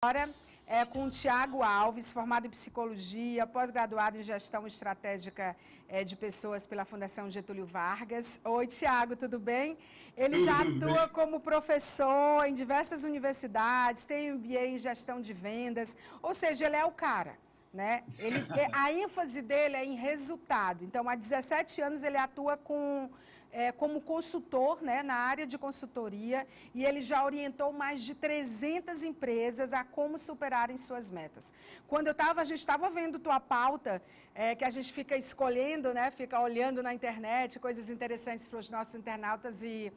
Agora é com o Tiago Alves, formado em Psicologia, pós-graduado em Gestão Estratégica de Pessoas pela Fundação Getúlio Vargas. Oi, Tiago, tudo bem? Ele já Tudo atua bem? como professor em diversas universidades, tem MBA em Gestão de Vendas, ou seja, ele é o cara, né? A ênfase dele é em resultado. Então, há 17 anos ele atua como consultor, né, na área de consultoria, e ele já orientou mais de 300 empresas a como superarem suas metas. Quando a gente estava vendo tua pauta, que a gente fica escolhendo, né, fica olhando na internet, coisas interessantes para os nossos internautas e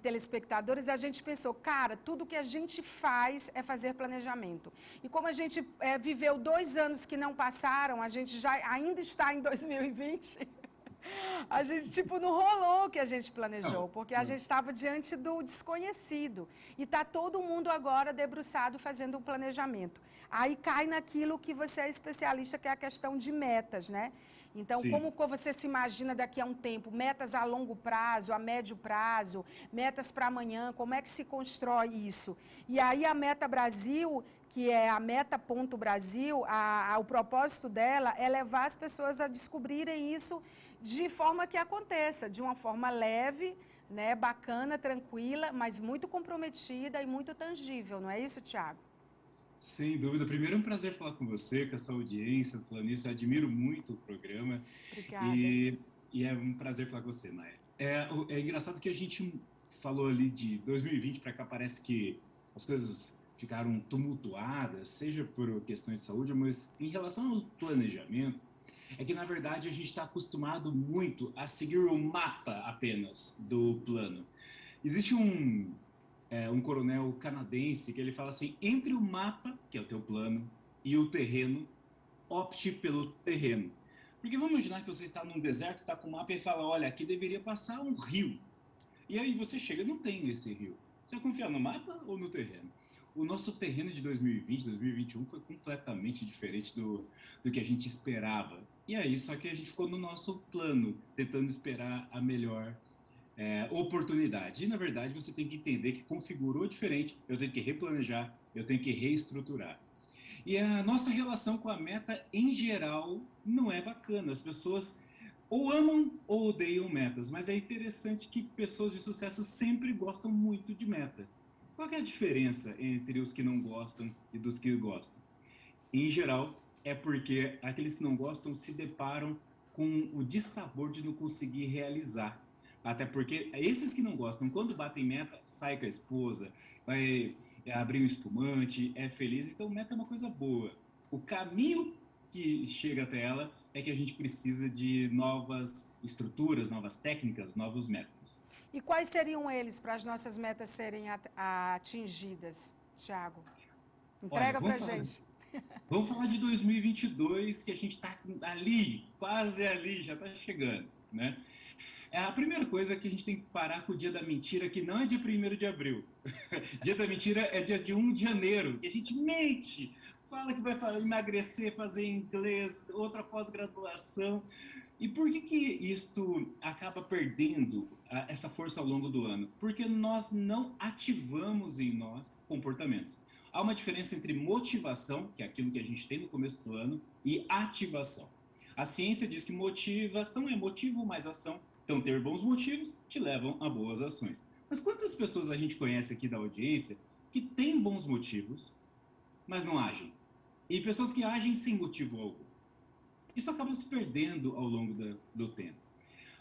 telespectadores, a gente pensou, cara, tudo que a gente faz é fazer planejamento. E como a gente viveu 2 anos que não passaram, a gente já ainda está em 2020... A gente, tipo, não rolou o que a gente planejou, Não, porque a não. gente estava diante do desconhecido. E está todo mundo agora debruçado fazendo um planejamento. Aí cai naquilo que você é especialista, que é a questão de metas, né? Então, como Sim, você se imagina daqui a um tempo? Metas a longo prazo, a médio prazo, metas para amanhã, como é que se constrói isso? E aí a Meta Brasil, que é a Meta Ponto Brasil, o propósito dela é levar as pessoas a descobrirem isso de forma que aconteça, de uma forma leve, né, bacana, tranquila, mas muito comprometida e muito tangível, não é isso, Tiago? sem dúvida. Primeiro é um prazer falar com você, com a sua audiência. Falando nisso, eu admiro muito o programa Obrigada. e é um prazer falar com você, Maia. É engraçado que a gente falou ali de 2020 para cá, parece que as coisas ficaram tumultuadas, seja por questões de saúde, mas em relação ao planejamento, é que na verdade a gente está acostumado muito a seguir o mapa apenas do plano. Existe um coronel canadense que ele fala assim: entre o mapa, que é o teu plano, e o terreno, opte pelo terreno. Porque vamos imaginar que você está num deserto, está com o mapa e fala: olha, aqui deveria passar um rio. E aí você chega, não tem esse rio. Você vai confiar no mapa ou no terreno? O nosso terreno de 2020, 2021 foi completamente diferente do que a gente esperava. E aí, só que a gente ficou no nosso plano, tentando esperar a melhor oportunidade. E, na verdade, você tem que entender que configurou diferente, eu tenho que replanejar, eu tenho que reestruturar. E a nossa relação com a meta, em geral, não é bacana. As pessoas ou amam ou odeiam metas, mas é interessante que pessoas de sucesso sempre gostam muito de meta. Qual é a diferença entre os que não gostam e dos que gostam? Em geral, é porque aqueles que não gostam se deparam com o dissabor de não conseguir realizar. Até porque esses que não gostam, quando batem meta, sai com a esposa, vai abrir um espumante, é feliz. Então, meta é uma coisa boa. O caminho que chega até ela é que a gente precisa de novas estruturas, novas técnicas, novos métodos. E quais seriam eles para as nossas metas serem atingidas, Tiago? Olha, Entrega para gente. vamos falar de 2022, que a gente está ali, quase ali, já está chegando, né? A primeira coisa é que a gente tem que parar com o dia da mentira, que não é dia 1º de abril. Dia da mentira é dia de 1 de janeiro, que a gente mente, fala que vai emagrecer, fazer inglês, outra pós-graduação. E por que isto acaba perdendo essa força ao longo do ano? Porque nós não ativamos em nós comportamentos. Há uma diferença entre motivação, que é aquilo que a gente tem no começo do ano, e ativação. A ciência diz que motivação é motivo mais ação. Então, ter bons motivos te levam a boas ações. Mas quantas pessoas a gente conhece aqui da audiência que têm bons motivos, mas não agem? E pessoas que agem sem motivo algum. Isso acaba se perdendo ao longo do tempo.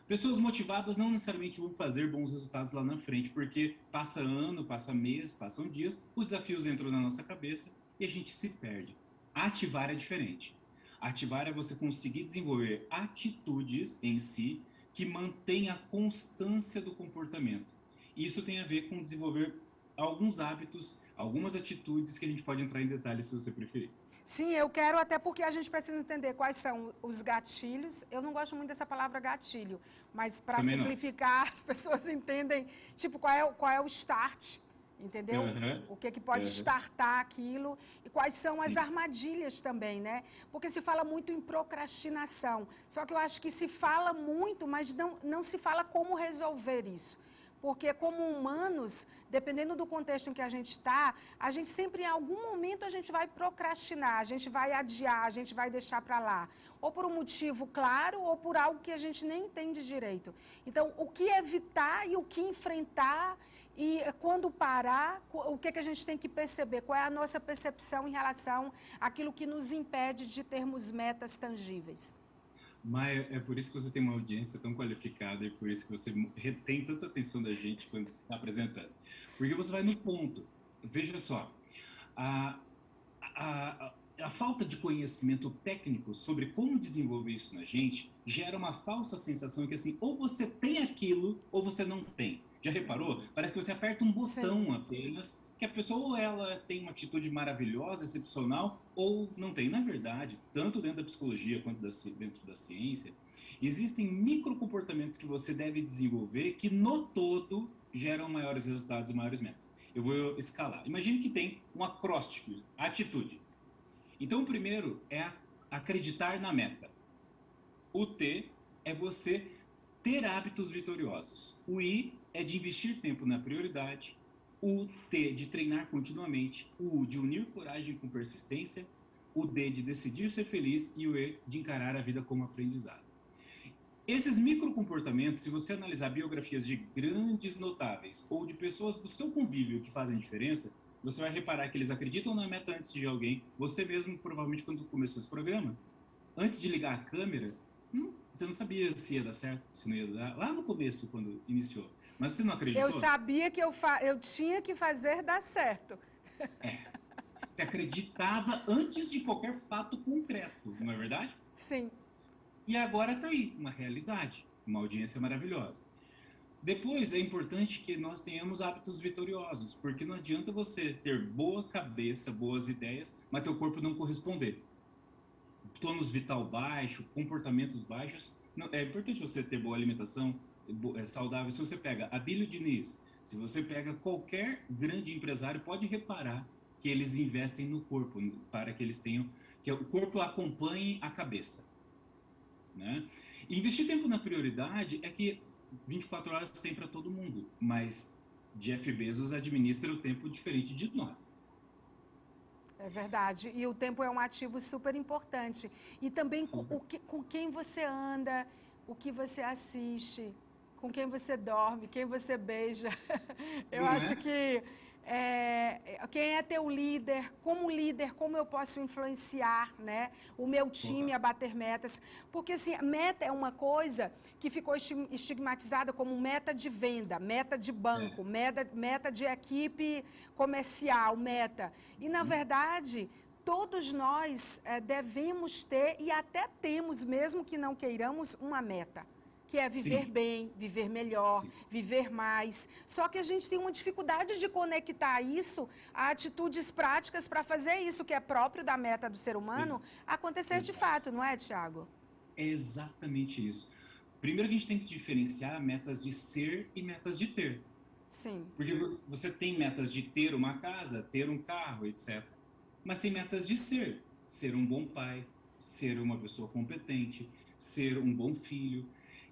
Pessoas motivadas não necessariamente vão fazer bons resultados lá na frente, porque passa ano, passa mês, passam dias, os desafios entram na nossa cabeça e a gente se perde. Ativar é diferente. Ativar é você conseguir desenvolver atitudes em si que mantêm a constância do comportamento. E isso tem a ver com desenvolver alguns hábitos, algumas atitudes que a gente pode entrar em detalhes se você preferir. Sim, eu quero, até porque a gente precisa entender quais são os gatilhos. Eu não gosto muito dessa palavra gatilho, mas para Também não. simplificar, as pessoas entendem, tipo, qual é o start, entendeu? Uhum, O que pode uhum, startar aquilo e quais são as sim. armadilhas também, né? Porque se fala muito em procrastinação, só que eu acho que se fala muito, mas não se fala como resolver isso. Porque como humanos, dependendo do contexto em que a gente está, a gente sempre, em algum momento, a gente vai procrastinar, a gente vai adiar, a gente vai deixar para lá. Ou por um motivo claro, ou por algo que a gente nem entende direito. Então, o que evitar e o que enfrentar, e quando parar, o que a gente tem que perceber? Qual é a nossa percepção em relação àquilo que nos impede de termos metas tangíveis? Maia, é por isso que você tem uma audiência tão qualificada e por isso que você retém tanta atenção da gente quando está apresentando. Porque você vai no ponto. Veja só, a, a falta de conhecimento técnico sobre como desenvolver isso na gente gera uma falsa sensação que, assim, ou você tem aquilo ou você não tem. Já reparou? Parece que você aperta um botão Sim. apenas, que a pessoa ou ela tem uma atitude maravilhosa, excepcional, ou não tem. Na verdade, tanto dentro da psicologia quanto dentro da ciência, existem microcomportamentos que você deve desenvolver que, no todo, geram maiores resultados e maiores metas. Eu vou escalar. Imagine que tem um acróstico, atitude. Então, o primeiro é acreditar na meta. O T é você ter hábitos vitoriosos. O I é de investir tempo na prioridade. O T de treinar continuamente. O U de unir coragem com persistência. O D de decidir ser feliz. E o E de encarar a vida como aprendizado. Esses microcomportamentos, se você analisar biografias de grandes notáveis ou de pessoas do seu convívio que fazem diferença, você vai reparar que eles acreditam na meta antes de alguém. Você mesmo, provavelmente, quando começou esse programa, antes de ligar a câmera, você não sabia se ia dar certo, se não ia dar. Lá no começo, quando iniciou. Mas você não acreditou? Eu sabia que eu tinha que fazer dar certo. Você acreditava antes de qualquer fato concreto, não é verdade? Sim. E agora está aí, uma realidade, uma audiência maravilhosa. Depois, é importante que nós tenhamos hábitos vitoriosos, porque não adianta você ter boa cabeça, boas ideias, mas teu corpo não corresponder. Tônus vital baixo, comportamentos baixos. É importante você ter boa alimentação, saudável. Se você pega Abílio Diniz, se você pega qualquer grande empresário, pode reparar que eles investem no corpo, para que eles tenham, que o corpo acompanhe a cabeça. Né? E investir tempo na prioridade é que 24 horas tem para todo mundo, mas Jeff Bezos administra o tempo diferente de nós. É verdade. E o tempo é um ativo super importante. E também com quem você anda, o que você assiste, com quem você dorme, quem você beija. Eu acho que quem é teu líder, como eu posso influenciar, né, o meu time a bater metas. Porque, assim, meta é uma coisa que ficou estigmatizada como meta de venda, meta de banco, meta de equipe comercial, meta. E, na verdade, todos nós devemos ter, e até temos, mesmo que não queiramos, uma meta. Que é viver bem, viver melhor, viver mais. Só que a gente tem uma dificuldade de conectar isso a atitudes práticas para fazer isso, que é próprio da meta do ser humano, acontecer de fato, não é, Tiago? É exatamente isso. Primeiro que a gente tem que diferenciar metas de ser e metas de ter. Sim. Porque você tem metas de ter uma casa, ter um carro, etc. Mas tem metas de ser. Ser um bom pai, ser uma pessoa competente, ser um bom filho.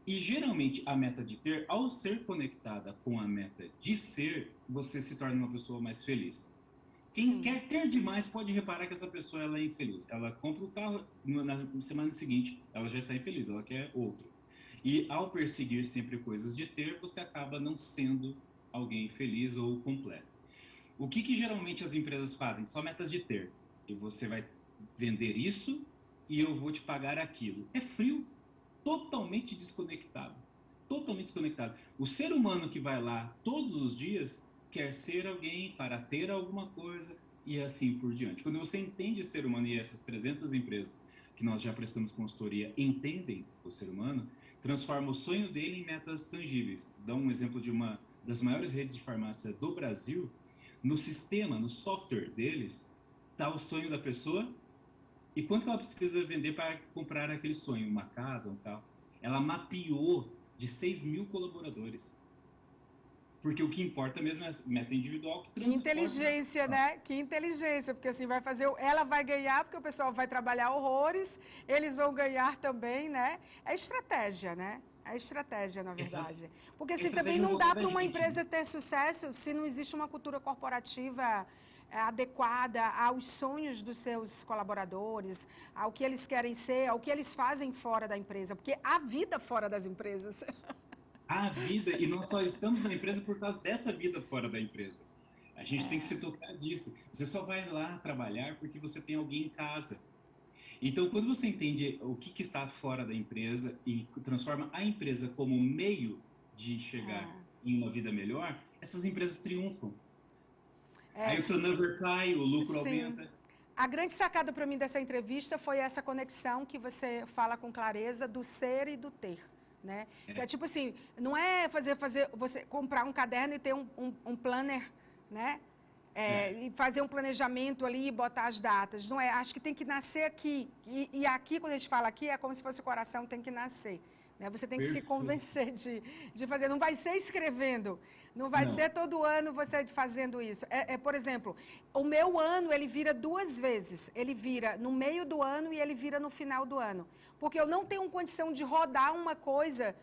E geralmente a meta de ter, ao ser conectada com a meta de ser, você se torna uma pessoa mais feliz. Quem quer ter demais pode reparar que essa pessoa ela é infeliz. Ela compra o carro, na semana seguinte ela já está infeliz, ela quer outro. E ao perseguir sempre coisas de ter, você acaba não sendo alguém feliz ou completo. O que geralmente as empresas fazem? Só metas de ter. E você vai vender isso e eu vou te pagar aquilo. É frio. Totalmente desconectado. Totalmente desconectado. O ser humano que vai lá todos os dias quer ser alguém para ter alguma coisa e assim por diante. Quando você entende o ser humano, e essas 300 empresas que nós já prestamos consultoria entendem o ser humano, transforma o sonho dele em metas tangíveis. Dá um exemplo de uma das maiores redes de farmácia do Brasil. No sistema, no software deles, está o sonho da pessoa e quanto ela precisa vender para comprar aquele sonho? Uma casa, um carro? Ela mapeou de 6 mil colaboradores. Porque o que importa mesmo é a meta individual que transforma... Que inteligência, né? Que inteligência, porque assim vai fazer... Ela vai ganhar, porque o pessoal vai trabalhar horrores, eles vão ganhar também, né? É estratégia, né? É estratégia, na verdade. Porque assim, estratégia também não não volta dá da para uma gente, empresa né? ter sucesso se não existe uma cultura corporativa adequada aos sonhos dos seus colaboradores, ao que eles querem ser, ao que eles fazem fora da empresa. Porque há vida fora das empresas. A vida, e nós só estamos na empresa por causa dessa vida fora da empresa. A gente tem que se tocar disso. Você só vai lá trabalhar porque você tem alguém em casa. Então, quando você entende o que está fora da empresa e transforma a empresa como meio de chegar em uma vida melhor, essas empresas triunfam. Aí o turnover cai, o lucro Sim. aumenta. A grande sacada para mim dessa entrevista foi essa conexão que você fala com clareza do ser e do ter, né? Que é tipo assim, não é fazer você comprar um caderno e ter um planner, né? E fazer um planejamento ali e botar as datas. Não é, acho que tem que nascer aqui. E aqui, quando a gente fala aqui, é como se fosse o coração tem que nascer. Né? Você tem que se convencer de fazer. Não vai ser escrevendo. Não vai ser todo ano você fazendo isso. Por exemplo, o meu ano, ele vira 2 vezes. Ele vira no meio do ano e ele vira no final do ano. Porque eu não tenho condição de rodar uma coisa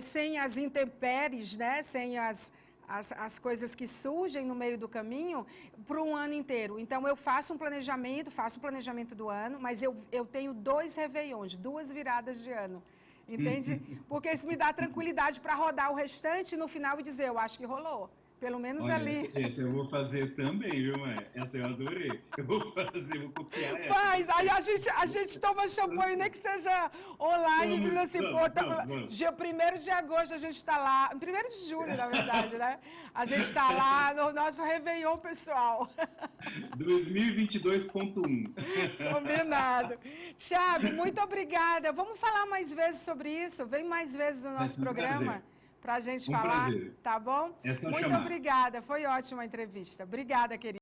sem as intempéries, né? Sem as coisas que surgem no meio do caminho para um ano inteiro. Então, eu faço o planejamento do ano, mas eu tenho 2 réveillons, 2 viradas de ano. Entende? Porque isso me dá tranquilidade para rodar o restante no final e dizer, eu acho que rolou. Pelo menos Olha, ali. essa eu vou fazer também, viu, mãe? Essa eu adorei. Eu vou fazer, vou copiar essa. Faz, aí a gente toma champanhe, nem que seja online, diz assim, dia 1º de agosto a gente está lá, 1º de julho, na verdade, né? A gente está lá no nosso Réveillon pessoal. 2022.1. Combinado. Thiago, muito obrigada. Vamos falar mais vezes sobre isso? Vem mais vezes no nosso programa para a gente falar, prazer. tá bom? É só Muito chamar. obrigada, foi ótima a entrevista. Obrigada, querida.